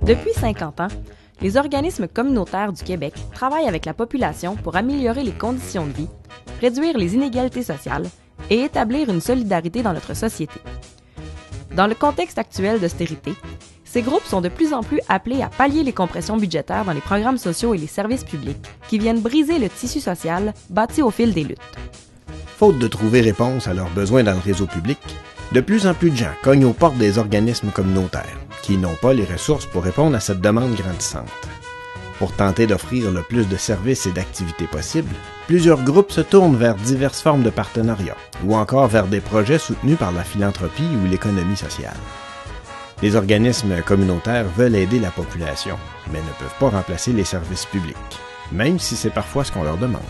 Depuis 50 ans, les organismes communautaires du Québec travaillent avec la population pour améliorer les conditions de vie, réduire les inégalités sociales et établir une solidarité dans notre société. Dans le contexte actuel d'austérité, ces groupes sont de plus en plus appelés à pallier les compressions budgétaires dans les programmes sociaux et les services publics qui viennent briser le tissu social bâti au fil des luttes. Faute de trouver réponse à leurs besoins dans le réseau public, de plus en plus de gens cognent aux portes des organismes communautaires, qui n'ont pas les ressources pour répondre à cette demande grandissante. Pour tenter d'offrir le plus de services et d'activités possibles, plusieurs groupes se tournent vers diverses formes de partenariats, ou encore vers des projets soutenus par la philanthropie ou l'économie sociale. Les organismes communautaires veulent aider la population, mais ne peuvent pas remplacer les services publics, même si c'est parfois ce qu'on leur demande.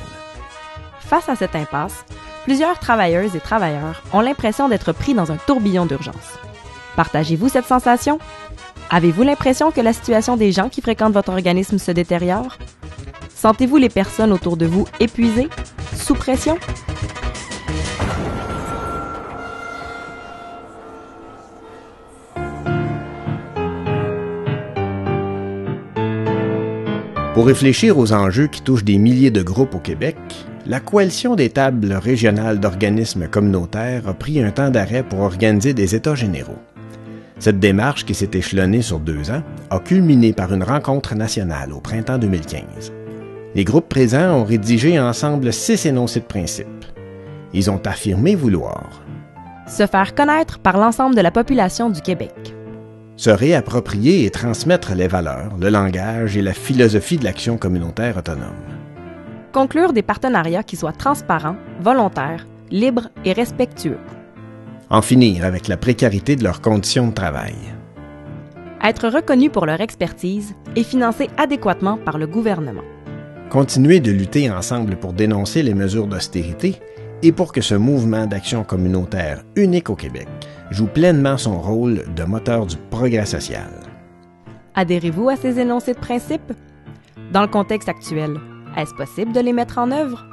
Face à cette impasse, plusieurs travailleuses et travailleurs ont l'impression d'être pris dans un tourbillon d'urgence. Partagez-vous cette sensation? Avez-vous l'impression que la situation des gens qui fréquentent votre organisme se détériore? Sentez-vous les personnes autour de vous épuisées, sous pression? Pour réfléchir aux enjeux qui touchent des milliers de groupes au Québec, la Coalition des tables régionales d'organismes communautaires a pris un temps d'arrêt pour organiser des états généraux. Cette démarche, qui s'est échelonnée sur 2 ans, a culminé par une rencontre nationale au printemps 2015. Les groupes présents ont rédigé ensemble 6 énoncés de principes. Ils ont affirmé vouloir se faire connaître par l'ensemble de la population du Québec, se réapproprier et transmettre les valeurs, le langage et la philosophie de l'action communautaire autonome, conclure des partenariats qui soient transparents, volontaires, libres et respectueux, en finir avec la précarité de leurs conditions de travail, être reconnus pour leur expertise et financés adéquatement par le gouvernement, continuer de lutter ensemble pour dénoncer les mesures d'austérité et pour que ce mouvement d'action communautaire unique au Québec joue pleinement son rôle de moteur du progrès social. Adhérez-vous à ces énoncés de principes? Dans le contexte actuel, est-ce possible de les mettre en œuvre?